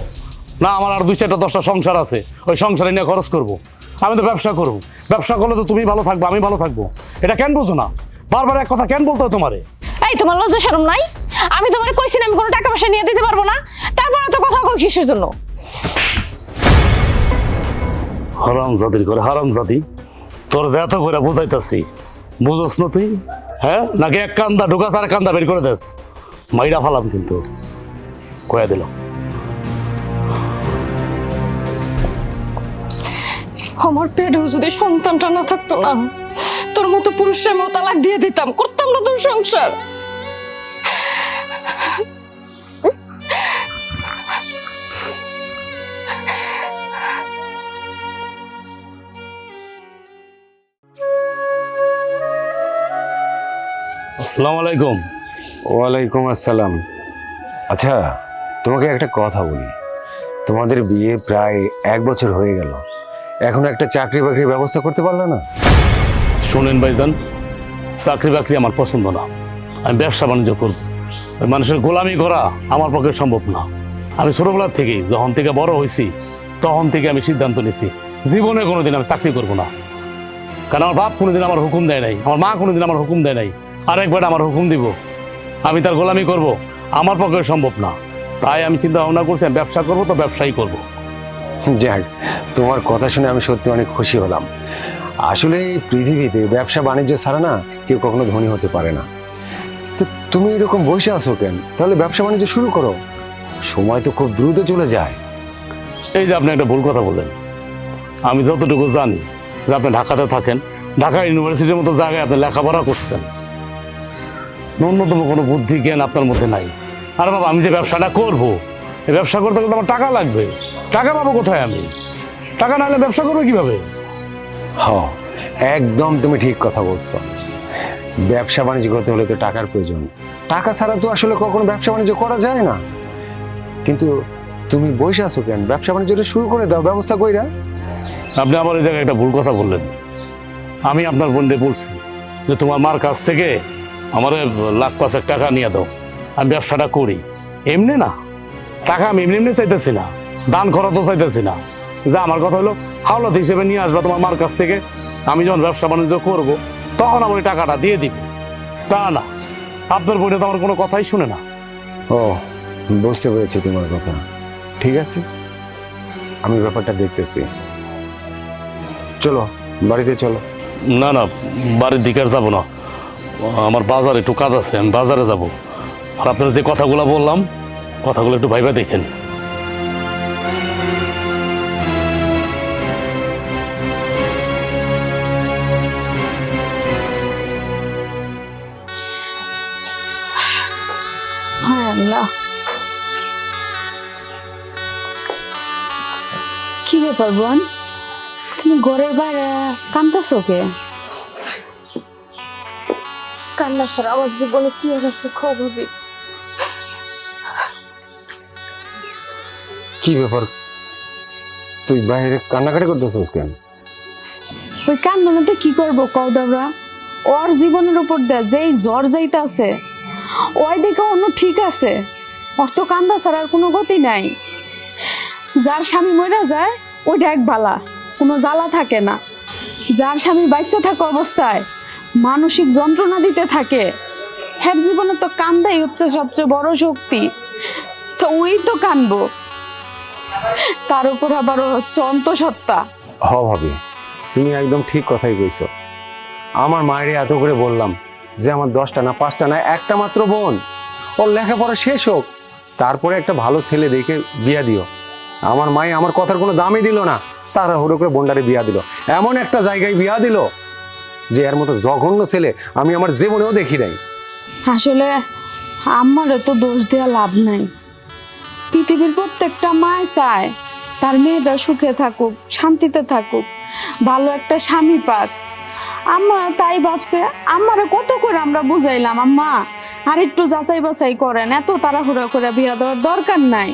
না, আমার আর 2-4-10টা সংসার আছে, ওই সংসারে নিয়ে খরচ করবো। আমি তো ব্যবসা করবো, ব্যবসা করলে তো তুমি ভালো থাকবো, আমি ভালো থাকবো। এটা কেন বুঝো না? বারবার এক কথা কেন বলতো তোমারে? এই, তোমার লজ্জা শরম নাই? আমি তোমার কইছি না আমি কোনো টাকা পয়সা নিয়ে দিতে পারবো না, তারপরে তো কথা কই কিসের জন্য? হারাম জাতির করে হারাম জাতি, তোর যে এত করে বুঝাইতেছি, বুঝোস না তুই? হ্যাঁ, নাকি এক কান্দা ঢুকাস আর কান্দা বের করে দেস? মাইরা ফালাম কিন্তু, কয়া দিল। আমার পেটেও যদি সন্তানটা না থাকতো না, তোর মতো পুরুষের মতো তালাক দিয়ে দিতাম, করতাম না তোর সংসার। আসসালামু আলাইকুম। ওয়ালাইকুম আসসালাম। আচ্ছা, তোমাকে একটা কথা বলি, তোমাদের বিয়ে প্রায় 1 বছর হয়ে গেল, এখনো একটা চাকরি বাকরির ব্যবস্থা করতে পারলে না? শোনেন ভাইজান, চাকরি বাকরি আমার পছন্দ না, আমি ব্যবসা বাণিজ্য করব। ওই মানুষের গোলামি করা আমার পক্ষে সম্ভব না। আমি ছোটবেলার থেকেই, যখন থেকে বড় হয়েছি তখন থেকে আমি সিদ্ধান্ত নিয়েছি জীবনে কোনোদিন আমি চাকরি করব না। কারণ আমার বাপ কোনোদিন আমার হুকুম দেয় নাই, আমার মা কোনোদিন আমার হুকুম দেয় নাই, আরেকবার আমার হুকুম দিব আমি তার গোলামি করব, আমার পক্ষে সম্ভব না। তাই আমি চিন্তা ভাবনা করছি আমি ব্যবসা করবো, তো ব্যবসাই করব। যাক, তোমার কথা শুনে আমি সত্যি অনেক খুশি হলাম। আসলে এই পৃথিবীতে ব্যবসা বাণিজ্য ছাড়া না কেউ কখনো ধনী হতে পারে না। তো তুমি এরকম বসে আছো কেন? তাহলে ব্যবসা বাণিজ্য শুরু করো, সময় তো খুব দ্রুত চলে যায়। এই যে আপনি একটা ভুল কথা বললেন। আমি যতটুকু জানি যে আপনি ঢাকাতে থাকেন, ঢাকা ইউনিভার্সিটির মতো জায়গায় আপনি লেখাপড়া করছেন, ন্যূনতম কোনো বুদ্ধি জ্ঞান আপনার মধ্যে নাই। আর বাবা, আমি যে ব্যবসাটা করব, এই ব্যবসা করতে গেলে আমার টাকা লাগবে, টাকা পাবো কোথায়? আমি টাকা না হলে ব্যবসা করবো কিভাবে? হ্যাঁ, একদম তুমি ঠিক কথা বলছো। ব্যবসা বাণিজ্য করতে হলে তো টাকার প্রয়োজন, টাকা ছাড়া তো আসলে কখনো ব্যবসা বাণিজ্য করা যায় না। কিন্তু তুমি বসে আছো কেন? ব্যবসা বাণিজ্যটা শুরু করে দাও, ব্যবস্থা কইরা। আপনি আমার এই জায়গায় একটা ভুল কথা বললেন। আমি আপনার বোনকে বলছি যে তোমার মার কাছ থেকে আমার লাখ 5 টাকা নিয়ে দাও, আমি ব্যবসাটা করি। এমনি না, টাকা আমি এমনি এমনি চাইতেছি না, দান করা তো চাইতেছি না। যে আমার কথা হলো হাওলাত হিসেবে নিয়ে আসবা তোমার মার কাছ থেকে, আমি যখন ব্যবসা বাণিজ্য করবো তখন আমার ওই টাকাটা দিয়ে দিবে। তা না, আপনার বোনে তো আমার কোনো কথাই শুনে না। ও, বুঝতে পেরেছি তোমার কথা। ঠিক আছে, আমি ব্যাপারটা দেখতেছি। চলো বাড়িতে চলো। না না, বাড়ির দিকে আর যাবো না, আমার বাজারে একটু কাজ আছে, আমি বাজারে যাব। আর আপনার যে কথাগুলো বললাম, কথাগুলো একটু ভাইবা দেখেন। হায় আল্লাহ, কি ব্যাপার বোন, তুমি ঘরের বাইরে কাঁদতেছো কে? কান্না ছাড়া আমার জীবনে কি হয়েছে খবরই। কি ব্যাপার, তুই বাইরে কান্নাকাটি করতেছিস কেন? ওই কান্দনাতে কি করবো কও দাবরা? ওর জীবনের উপর দিয়ে যেই জ্বর যাইতে আছে, ওই দেখে অন্য ঠিক আছে, ওর তো কান্দা ছাড়ার কোনো গতি নাই। যার স্বামী মরে যায় ওইটা এক বালা, কোনো জ্বালা থাকে না। যার স্বামী বাচ্চা থাকা অবস্থায় মানসিক যন্ত্রণা দিতে থাকে, হ্যার জীবনে তো কান্দাই হচ্ছে সবচেয়ে বড় শক্তি। তো ওই তো কানবো, তার উপর আবার হচ্ছে অন্তঃসত্ত্বা। হ ভাবি, তুমি একদম ঠিক কথাই কইছো। আমার মায়ের এত করে বললাম যে আমার 10টা না 5টা না একটা মাত্র বোন, ওর লেখাপড়া শেষ হোক, তারপরে একটা ভালো ছেলে দেখে বিয়া দিও। আমার মায়ে আমার কথার কোনো দামই দিল না, তারা হুড়ো করে বোনটারে বিয়া দিল, এমন একটা জায়গায় বিয়া দিল যে এর মতো জঘন্য ছেলে আমি আমার জীবনেও দেখি নাই। আসলে আমার তো দোষ দেওয়া লাভ নাই। পৃথিবীর প্রত্যেকটা মায় চায় তার মেয়েটা সুখে থাকুক, শান্তিতে থাকুক, ভালো একটা স্বামী পাক। আম্মা তাই ভাবছে, আমারে কত করে আমরা বুঝাইলাম, আম্মা আর একটু যাচাই বাছাই করেন, এত তাড়াহুড়া করে বিয়া দেওয়ার দরকার নাই।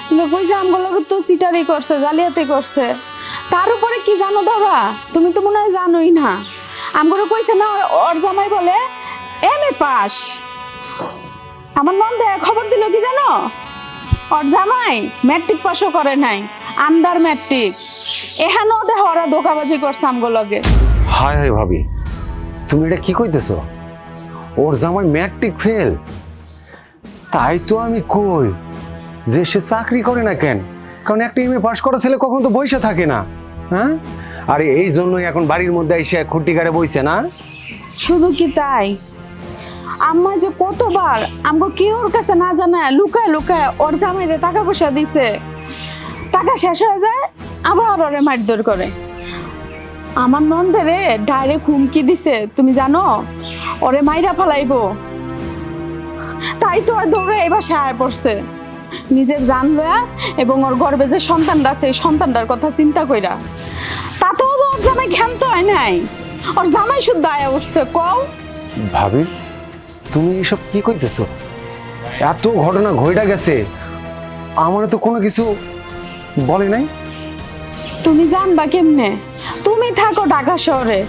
কিন্তু কই যে আমগুলো তো সিটারি করছে, জালিয়াতি করছে। তার উপরে কি জানো দাদা, তুমি তো মনে হয় জানোই না, আমগুলো কইছে না ওর জামাই বলে MA পাস। আমার নন্দে খবর দিল কি জানো, ওর জামাই ম্যাট্রিক পাসও করে নাই, আন্ডার ম্যাট্রিক। এখানেও দেখ ওরা ধোকাবাজি করছে আমগুলোকে। হায় হায় ভাবি, তুমি এটা কি কইতেছো? ওর জামাই ম্যাট্রিক ফেল? তাই তো আমি কই যে সে চাকরি করে না কেন, কারণ একটা MA পাস করা ছেলে কখনো তো বইসা থাকে না। হ্যাঁ, আরে এই জন্যই এখন বাড়ির মধ্যে এসে খুঁটি গাড়ে বইছে না। শুধু কি তাই, আম্মা যে কতবার আমগো কি ওর কাছে না জানায় লুকায় লুকায় ওর জামাইরে টাকা পয়সা দিছে, টাকা শেষ হয়ে যায় আবার ওরে মারধর করে। আমার নন্দেরে ডাইরেক্ট হুমকি দিছে, তুমি জানো ওরে মাইরা ফালাইবো। তাই তো আর দৌড়ে এবার সাহায্য পড়ছে নিজের জান লয়া এবং ওর গর্বে যে সন্তানটা আছে এই সন্তানটার কথা চিন্তা কইরা। তাতেও তো ওর জামাই ক্ষান্ত হয় নাই, ওর জামাই শুদ্ধ আয়া বসতে কও। ভাবি, তুমি এসব কি কইতেছো? এত ঘটনা ঘইটা গেছে, আমার তো কোনো কিছু বলে নাই। তুমি জানবা কেমনে? তুমি থাকো ঢাকা শহরে,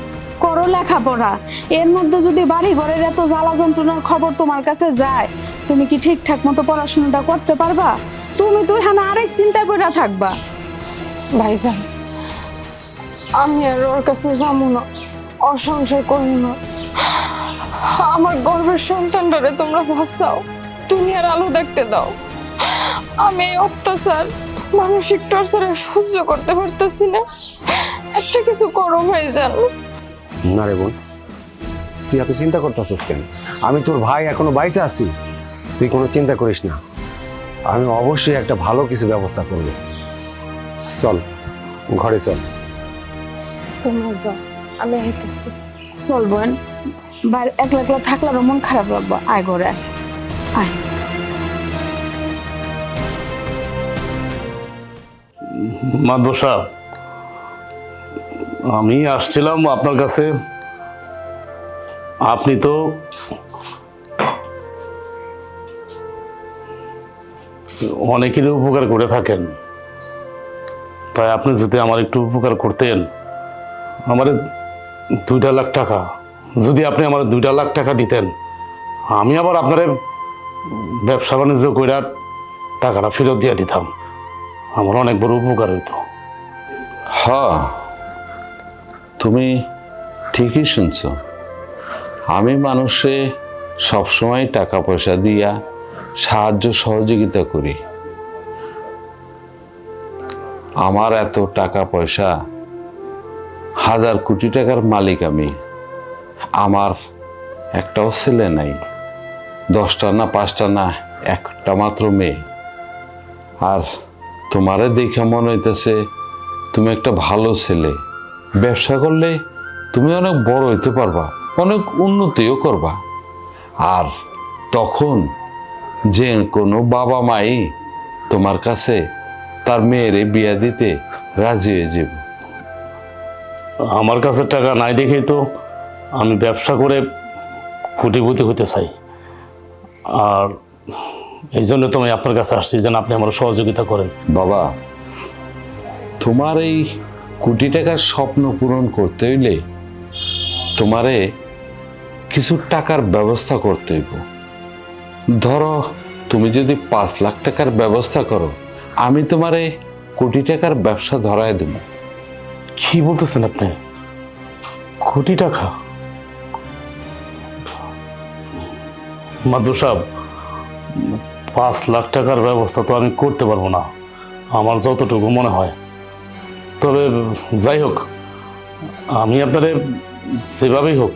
করো লেখাপড়া, এর মধ্যে যদি বাড়ি ঘরের এত জ্বালা যন্ত্রণার খবর তোমার কাছে যায়, তুমি কি ঠিকঠাক মতো পড়াশোনাটা করতে পারবা? তুমি তো এখানে আরেক চিন্তা করে থাকবা। ভাইজান, আমি আর ওর কাছে যাবো না, ওর সংসার করবো না। আমার গর্বের সন্তানটারে তোমরা ভাসাও, তুমি আর আলো দেখতে দাও। আমি এই অত্যাচার, মানসিক টর্চারে সহ্য করতে পারতেছি না, একটা কিছু করো ভাইজান। না রে বোন, তুই এত চিন্তা করতেছিস কেন? আমি তোর ভাই, এখনো বাইসে আছি, তুই কোনো চিন্তা করিস না, আমি অবশ্যই একটা ভালো কিছু ব্যবস্থা করব। চল ঘরে চল। তোমার যাও, আমি আইতেছি। চল বোন, বাইরে একলা একলা থাকলে আরো মন খারাপ লাগবে। আয় ঘরে আয়, আয়। মাদবর সাহেব, আমি আসছিলাম আপনার কাছে, আপনি তো অনেকেরই উপকার করে থাকেন, তাই আপনি যদি আমার একটু উপকার করতেন। আমার 2 লাখ টাকা, যদি আপনি আমার 2 লাখ টাকা দিতেন, আমি আবার আপনার ব্যবসা বাণিজ্য কইরা টাকাটা ফেরত দিয়ে দিতাম, আমার অনেক বড় উপকার হইতো। হ্যাঁ, তুমি ঠিকই শুনছ। আমি মানুষে সবসময় টাকা পয়সা দিয়া সাহায্য সহযোগিতা করি। আমার এত টাকা পয়সা, 1000 কোটি টাকার মালিক আমি। আমার একটাও ছেলে নাই, 10টা না 5টা না, একটা মাত্র মেয়ে। আর তোমারে দেখে মনে হইতেছে তুমি একটা ভালো ছেলে। ব্যবসা করলে তুমি অনেক বড় হইতে পারবা, অনেক উন্নতিও করবা। আর তখন যে কোনো বাবা মাই তোমার কাছে তার মেয়েরে বিয়া দিতে রাজি হয়ে যাব। আমার কাছে টাকা নাই দেখেই তো আমি ব্যবসা করে কোটিপতি হতে চাই। আর এই জন্য তো আমি আপনার কাছে আসছি যেন আপনি আমার সহযোগিতা করেন। বাবা, তোমার এই কোটি টাকার স্বপ্ন পূরণ করতে হইলে তোমারে কিছু টাকার ব্যবস্থা করতে হইব। ধরো তুমি যদি 5 লাখ টাকার ব্যবস্থা করো, আমি তোমারে কোটি টাকার ব্যবসা ধরায় দেব। কি বলতেছেন আপনি? কোটি টাকা? মাদু সাহেব, 5 লাখ টাকার ব্যবস্থা তো আমি করতে পারবো না, আমার যতটুকু মনে হয়। তবে যাই হোক, আমি আপনারে যেভাবেই হোক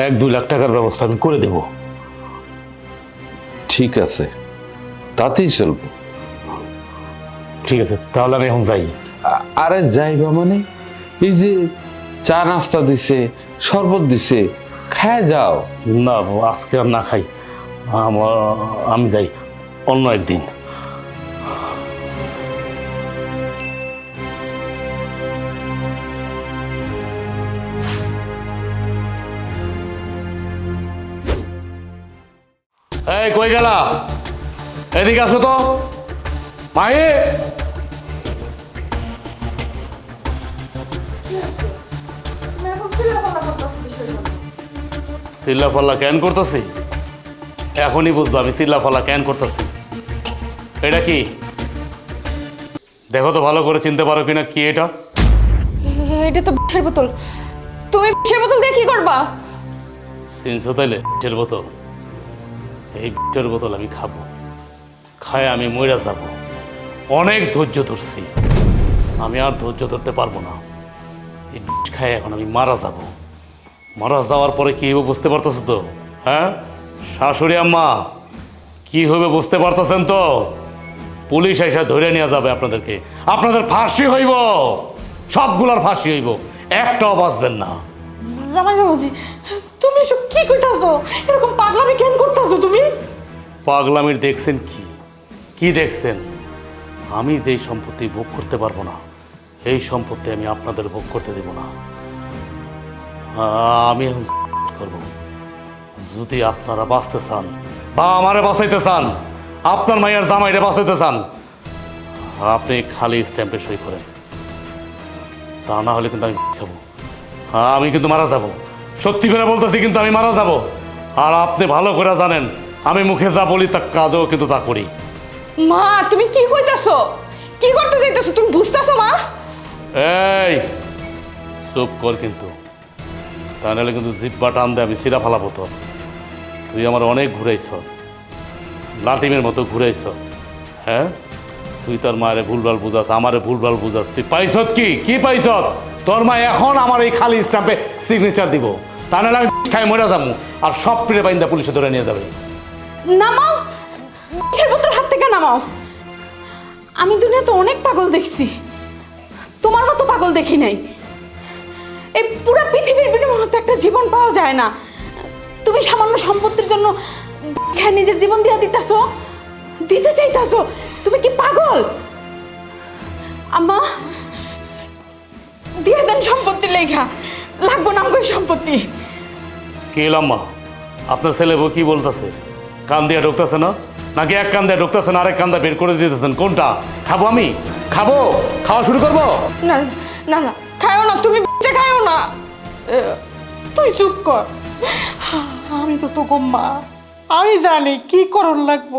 1-2 লাখ টাকার ব্যবস্থা আমি করে দেব। ঠিক আছে, তাতেই চলবো। ঠিক আছে, তাহলে আমি এখন যাই। আরে যাইবা মানে? এই যে চা নাস্তা দিছে, শরবত দিছে, খায় যাও। না, আজকে আর না খাই, আমি যাই অন্য একদিন। এই কই গেলা? এদিকে আসো তো মাহি। চিল্লাফাল্লা কেন করতেছি? এখনই বুঝবো আমি চিল্লাফাল্লা কেন করতেছি। এটা কি দেখো তো ভালো করে চিনতে পারো কিনা কি এটা? এটা তো বিষের বোতল। তুমি বিষের বোতল দিয়ে কি করবা? চিনছো তাইলে বিষের বোতল? এই বিষের বোতল আমি খাবো, খায় আমি মইরা যাব। অনেক ধৈর্য ধরছি, আমি আর ধৈর্য ধরতে পারবো না। এই বিষ খায় এখন আমি মারা যাব। মারা যাওয়ার পরে কি হবে বুঝতে পারতেছো তো? হ্যাঁ শাশুড়ি আম্মা, কি হবে বুঝতে পারতেছেন তো? পুলিশ এসে ধরে নিয়ে যাবে আপনাদেরকে, আপনাদের ফাঁসি হইব, সবগুলার ফাঁসি হইব, একটাও বাঁচবেন না। জামাই বাবাজি, তুমি এসব কি কইতাছো? এরকম পাগলামি কেন করতাছো তুমি? পাগলামির দেখছেন কি? কি দেখছেন? আমি যেই সম্পত্তি ভোগ করতে পারবো না, এই সম্পত্তি আমি আপনাদের ভোগ করতে দেব না। আমি এখন করব, যদি আপনারা বাঁচতে চান বা আমারে বাঁচাইতে চান, আপনার মায়ের জামাইরে বাঁচাইতে চান, আপনি খালি স্ট্যাম্পে সই করেন। তা না হলে কিন্তু আমি খাবো, আমি কিন্তু মারা যাব। সত্যি করে বলতেছি, কিন্তু আমি মারা যাব। আর আপনি ভালো করে জানেন আমি মুখে যা বলি তা কাজও কিন্তু তা করি। মা, তুমি কি কইতাছো? কি করতে চাইতেছো তুমি বুঝতাছো মা? এই চুপ কর, কিন্তু তা নাহলে কিন্তু জিব্বা টান দে আমি সিরা ফালাবো তো। তুই আমার অনেক ঘুরাইছ, লাটিমের মতো ঘুরাইছ। হ্যাঁ, তুই তোর মায়ের ভুলভাল বুঝাস, আমারে ভুলভাল বুঝাস। তুই পাইছত কি? কি পাইছত? তোর মা এখন আমার এই খালি স্ট্যাম্পে সিগনেচার দিব, তা নাহলে আমি খাই মরে যাবো। আর সব পিড়ে বাইন্দা পুলিশে ধরে নিয়ে যাবে। নামাও, বিষের বোতল হাত থেকে নামাও। আমি দুনিয়াতে অনেক পাগল দেখছি, তোমার মতো পাগল দেখি নাই। এই পুরো পৃথিবীর বিনিময়ে তো একটা জীবন পাওয়া যায় না। তুমি সামান্য সম্পত্তির জন্য নিজের জীবন দিয়ে দিতে চাইতাছো? তুমি কি পাগল? আম্মা, দিয়ে দেন সম্পত্তি লেখা, লাগবো না আমাকে সম্পত্তি। কে লাম্মা? আপনার ছেলে বউ কি বলতেছে? কান দিয়ে ঢুকতেছে না নাকি? এক কান দিয়ে ঢুকতেছেন, আরেক কান দিয়ে বের করে দিতেছেন। কোনটা খাবো? আমি খাবো, খাওয়া শুরু করবো? না না না, খায়ও না, তুমি খায়ও না। তুই চুপ কর। আমি তো তোকে মা, আমি জানি কি করণ লাগবো।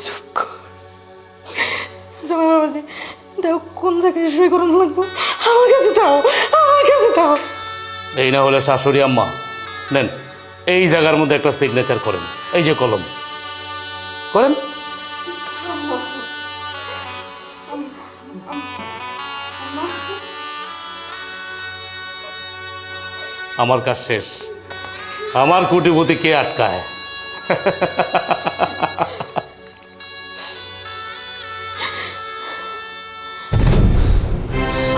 চুপ কর। জামাই বাবাজি, দেখো কোন জায়গায় সই করণ লাগবো, আমার কাছে দাও, আমার কাছে দাও। এই না হলে শাশুড়ি আম্মা, নেন এই জায়গার মধ্যে একটা সিগনেচার করেন, এই যে কলম করেন। আমার কাজ শেষ, আমার কোটিপতি কে আটকায়?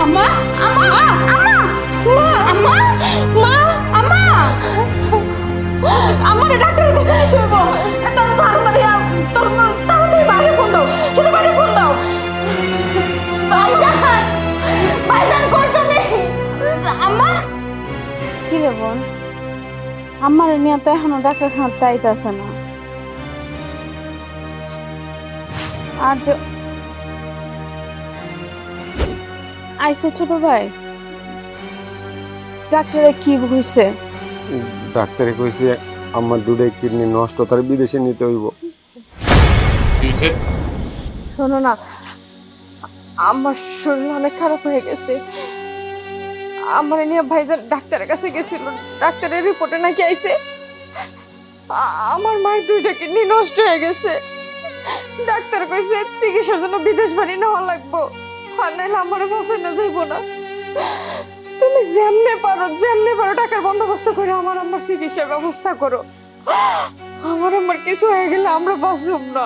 আম্মা আম্মা আম্মা মা আম্মা আমার ডাক্তারের কাছে নিতে হইব। এত তাড়াতাড়ি তোর তাড়াতাড়ি বাইরে ফোন দাও, ছোট বাইরে ফোন দাও। ভাইজান, ভাইজান কই তুমি? আম্মা কি রে বোন, আমার নিয়ে তো এখনো ডাক্তারখানার তাইতে আছে না। আর আইসে ছোট ভাই, ডাক্তারে কি হয়েছে? ডাক্তারে কইছে আমার দুটাই কিডনি নষ্ট, তার বিদেশে নিতে হইব। শোনো না, আমার শরীর অনেক খারাপ হয়ে গেছে। আমার নিয়ে ভাইজান ডাক্তারের কাছে গেছিল, ডাক্তারের রিপোর্টে নাকি আইছে আমার মায়ের দুইটা কিডনি নষ্ট হয়ে গেছে। ডাক্তার কইছে চিকিৎসার জন্য বিদেশ বাড়ি নেওয়া লাগবো, আর নাইলে আমার বাসায় না যাইবো না। তুমি যেমনে পারো টাকার বন্দোবস্ত করে আমার চিকিৎসার ব্যবস্থা করো। আমার কিছু হয়ে গেলে আমরা বাঁচব না।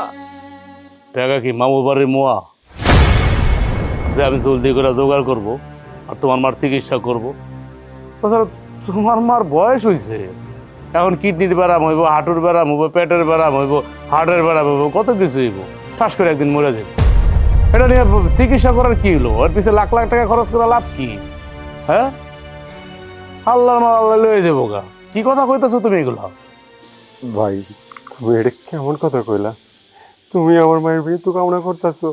টাকা কি মামু বাড়ির মোয়া যে আমি জলদি করে জোগাড় করব আর তোমার মার চিকিৎসা করব? তাছাড়া তোমার মার বয়স হয়েছে, এখন কিডনির ব্যারাম হইব, হাঁটুর ব্যারাম হইব, পেটের ব্যারাম হইব, হার্টের ব্যারাম হইব, কত কিছু হইব। ঠাস করে একদিন মরে যাবে। এটা নিয়ে চিকিৎসা করার কি হলো? ওর পিছিয়ে লাখ লাখ টাকা খরচ করা লাভ কি? হ্যাঁ, আল্লাহর মাল আল্লাহ লয়ে যাবো গা। কি কথা কইতেছো তুমি এগুলো? ভাই তুমি এটা কেমন কথা কইলা? তুমি আমার মায়ের মৃত্যু কামনা করতেছো?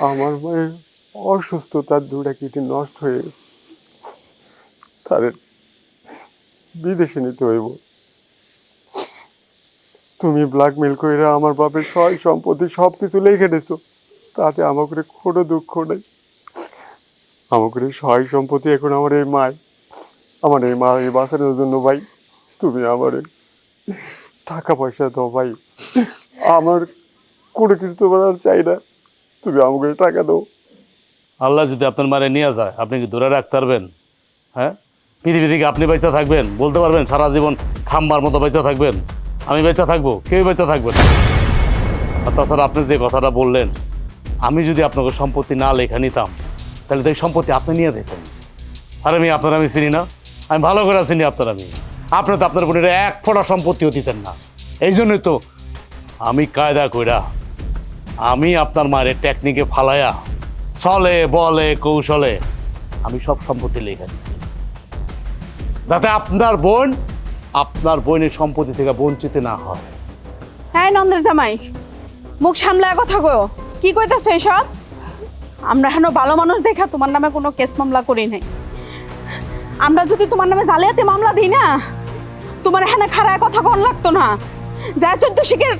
আমার মায়ের অসুস্থ, তার দুটা কিডনি নষ্ট হয়ে গেছে, তার বিদেশে নিতে হইব। তুমি ব্ল্যাকমেল করে আমার বাপের সয় সম্পত্তি সব কিছু লিখে দিছো, তাতে আমাকে কোনো দুঃখ নেই। আমাকে সয় সম্পত্তি এখন আমার এই মা এই বাঁচানোর জন্য ভাই তুমি আমার টাকা পয়সা দাও ভাই। আমার কোনো কিছু তোমার আর চাই না, তুমি আমাকে টাকা দাও। আল্লাহ যদি আপনার মারে নিয়ে যায়, আপনি কি ধরে রাখতে পারবেন? হ্যাঁ, পৃথিবী থেকে আপনি বেঁচে থাকবেন? বলতে পারবেন সারা জীবন খাম্বার মতো বেঁচে থাকবেন? আমি বেঁচে থাকবো? কেউ বেঁচে থাকবে না। আর তাছাড়া আপনি যে কথাটা বললেন, আমি যদি আপনাকে সম্পত্তি না লেখা নিতাম তাহলে তো এই সম্পত্তি আপনি নিয়ে যেতেন। আর আমি চিনি না? আমি ভালো করে চিনি আপনার। আপনি তো আপনার বোনের এক ফোঁটা সম্পত্তিও দিতেন না। এই জন্যই তো আমি কায়দা কইরা আমি আপনার মায়ের টেকনিকে ফালাইয়া চলে বলে কৌশলে আমি সব সম্পত্তি লেখা দিচ্ছি, যাতে আপনার বোনের সম্পত্তি থেকে বঞ্চিত না হয়। হ্যাঁ নন্দের জামাই, মুখ সামলায় কথা কো। কি কইতাছো এসব? আমরা হেন ভালো মানুষ দেখা তোমার নামে কোনো কেস মামলা করি নাই। আমরা যদি তোমার নামে জালিয়াতি মামলা দিই না, তোমার হেন খারায় কথা কন লাগতো না। যা 14 শিখের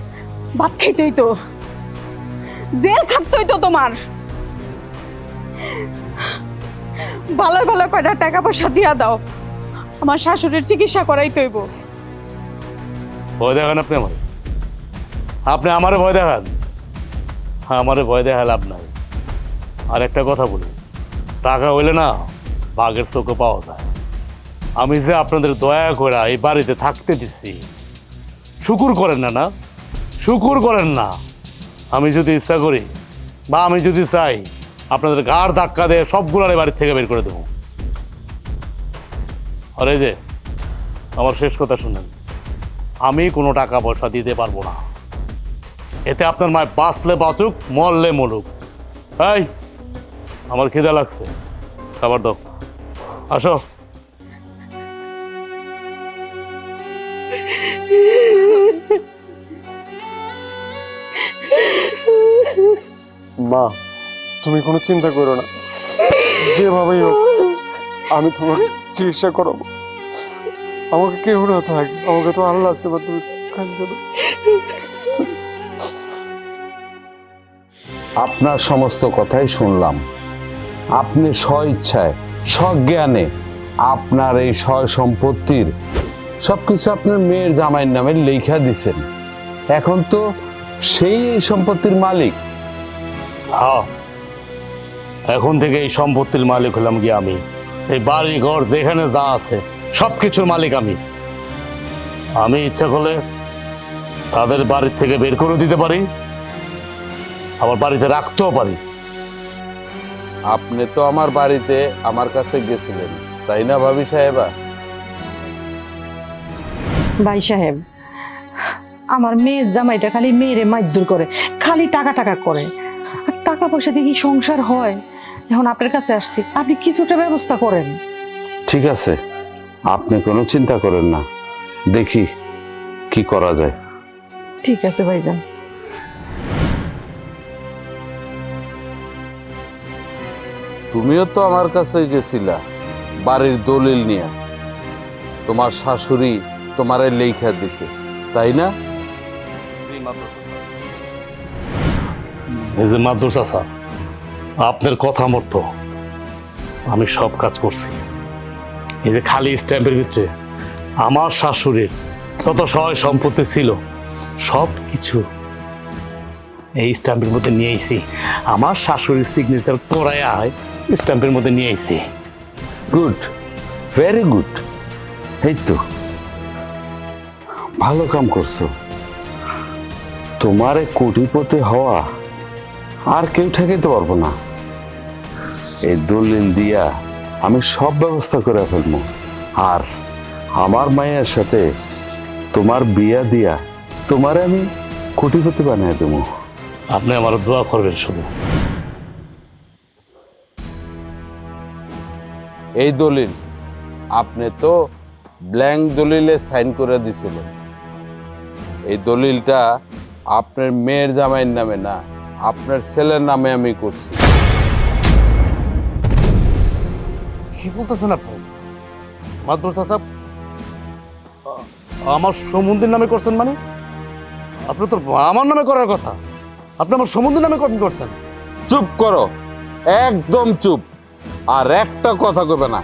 ভাত খাইতে হইতো, জেল খাটতে হইতো তোমার। ভালো ভালো কয়টা টাকা পয়সা দিয়া দাও, আমার শাশুড়ির চিকিৎসা করাইতে হইব। ভয় দেখান আপনি আমারে ভয় দেখান? আমারে ভয় দেখা লাভ নাই। আর একটা কথা বলি, টাকা হইলে না বাঘের চোখে পাওয়া যায়। আমি যে আপনাদের দয়া করে এই বাড়িতে থাকতে দিচ্ছি, শুকুর করেন না? শুকুর করেন না? আমি যদি ইচ্ছা করি বা আমি যদি চাই, আপনাদের গাড় ধাক্কা দিয়ে সবগুলার এই বাড়ির থেকে বের করে দেবো। আর এই যে আমার শেষ কথা শুনেন, আমি কোনো টাকা পয়সা দিতে পারবো না। এতে আপনার মায় বাঁচলে বাঁচুক, মরলে মরুক। এই আমার খিদে লাগছে, খাবার দাও, আসো। মা তুমি কোনো চিন্তা করো না, যেভাবেই হোক আমি তোমার চিকিৎসা করাবো। আমাকে কেউ না থাক, আমাকে তো আল্লাহ আছে, বা তুমি কাঁদো না। আপনার সমস্ত কথাই শুনলাম। আপনি স্ব-ইচ্ছায় সজ্ঞানে আপনার এই সয় সম্পত্তির সবকিছু আপনার মেয়ের জামাইয়ের নামে লেখা দিছেন। এখন তো সেই এই সম্পত্তির মালিক। হ্যাঁ, এখন থেকে এই সম্পত্তির মালিক হলাম কি আমি। এই বাড়ি ঘর যেখানে যা আছে সব কিছুর মালিক আমি। আমি ইচ্ছা করলে তাদের বাড়ির থেকে বের করে দিতে পারি, আবার বাড়িতে রাখতেও পারি। আপনি তো আমার বাড়িতে আমার কাছে গেছিলেন, তাই না ভাবি সাহেবা? ভাই সাহেব, আমার মেয়ের জামাইটা খালি মেয়েরে মারধর করে, খালি টাকা টাকা করে। আর টাকা পয়সা দিয়ে কি সংসার হয়? এখন আপনার কাছে আসছি, আপনি কিছুটা ব্যবস্থা করেন। ঠিক আছে, আপনি কোনো চিন্তা করেন না, দেখি কি করা যায়। ঠিক আছে ভাইজান। তুমিও তো আমার কাছে গেছিলা বাড়ির দলিল নিয়ে, তোমার শাশুড়ি তোমারে লেখা দিছে, তাই না? এই যে মাদ্রাসা স্যার, আপনার কথা মতো আমি সব কাজ করছি। এই যে খালি স্ট্যাম্পের ভিতরে আমার শাশুড়ির যত সয় সম্পত্তি ছিল সব কিছু এই স্ট্যাম্পের মধ্যে নিয়ে আইছি। আমার শাশুড়ির সিগনেচার করাইয়া স্ট্যাম্পের মধ্যে নিয়ে আইছি। Good, very good. এই তো ভালো কাম করছো। তোমার এই কোটিপতি হওয়া আর কেউ ঠেকাইতে পারবো না। এই দলিল দিয়া আমি সব ব্যবস্থা করে ফেলবো, আর আমার মায়ের সাথে তোমার বিয়া দিয়া তোমারে আমি কোটিপতি বানিয়ে দেবো। আপনি আমার দোয়া করবেন শুধু। এই দলিল আপনি তো ব্ল্যাঙ্ক দলিলে সাইন করে দিছিলেন। এই দলিলটা আপনার মেয়ের জামাইয়ের নামে না, আপনার ছেলের নামে আমি করছি। কি বলতেছেন আপনি? মাদ্রাসা সাহেব, আমার সমুদ্রের নামে করছেন মানে? আপনি তো আমার নামে করার কথা, আপনি আমার সমুদ্রের নামে করছেন। চুপ করো, একদম চুপ। আর একটা কথা কইবে না।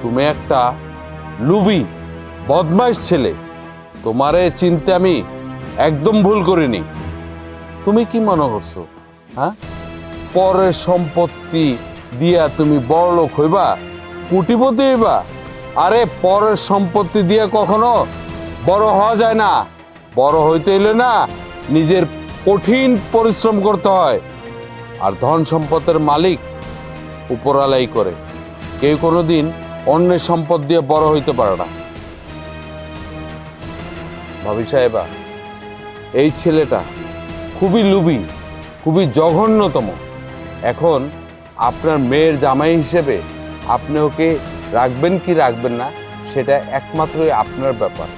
তুমি একটা লুবি বদমাইশ ছেলে, তোমারে চিনতে আমি একদম ভুল করিনি। তুমি কি মনে করছো, হ্যাঁ? পরের সম্পত্তি দিয়া তুমি বড় লোক হইবা, কোটিপতি হইবা? আরে পরের সম্পত্তি দিয়ে কখনো বড় হওয়া যায় না। বড় হইতে হইলে না নিজের কঠিন পরিশ্রম করতে হয়। আর ধন সম্পদের মালিক উপরালাই করে, কেউ কোনোদিন অন্যের সম্পদ দিয়ে বড় হইতে পারে না। ভাবি সাহেবা, এই ছেলেটা খুবই লুবি, খুবই জঘন্যতম। এখন আপনার মেয়ের জামাই হিসেবে আপনি ওকে রাখবেন কি রাখবেন না সেটা একমাত্রই আপনার ব্যাপার।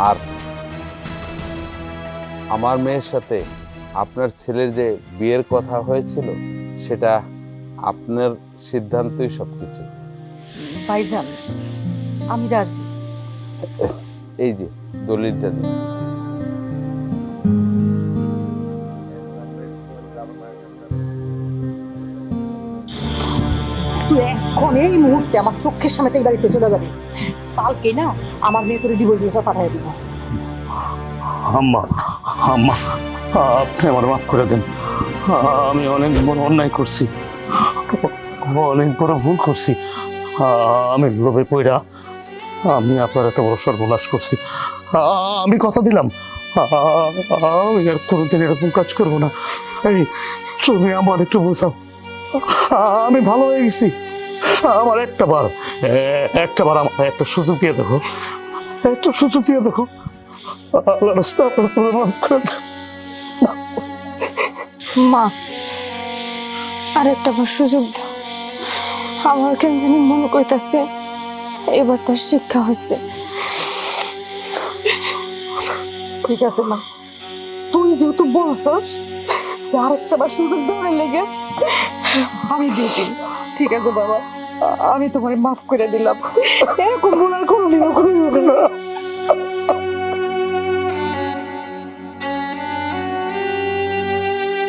আর আমার মেয়ের সাথে আপনার ছেলের যে বিয়ের কথা হয়েছিল সেটা আপনার সিদ্ধান্তই সবকিছু। ভাইজান, আমি রাজি। এই যে দলিলটা নিন। তুই এখন এই মুহূর্তে আমার চোখের সামনে থেকে বাড়িতে চলে যাবি। কালকে না আমার মেয়ে তোর ডিভোর্স লেটার পাঠিয়ে দিব। আম্মা, আম্মা, আপনি আমার মাফ করে দেন। আমি অনেক বড় অন্যায় করছি, অনেক বড় ভুল করছি। আমি লোভে পড়া আমি আপনার এত বড় সর্বনাশ করছি। আমি কথা দিলাম আমি আর কোনোদিন এরকম কাজ করবো না। এই তুমি আমার একটু বোঝাও, আমি ভালো হয়ে গেছি। আমার একটা বার আমার একটা সুযোগ দিয়ে দেখো, একটা সুযোগ দিয়ে দেখো। আল্লাহ রাস্তা আপনার মাফ করে দেন। মা, আর একটা বার সুযোগ দাও। আমার কেন জানি মনে কইতাছে এবার তার শিক্ষা হয়েছে। ঠিক আছে মা, তুই যেহেতু বলছস যে আরেকটা বার সুযোগ দেওয়ার লেগে, আমি দিই। ঠিক আছে বাবা। আমি তোমারে মাফ করে দিলাম, এরকম ভুল আর কোনোদিনও করবো না।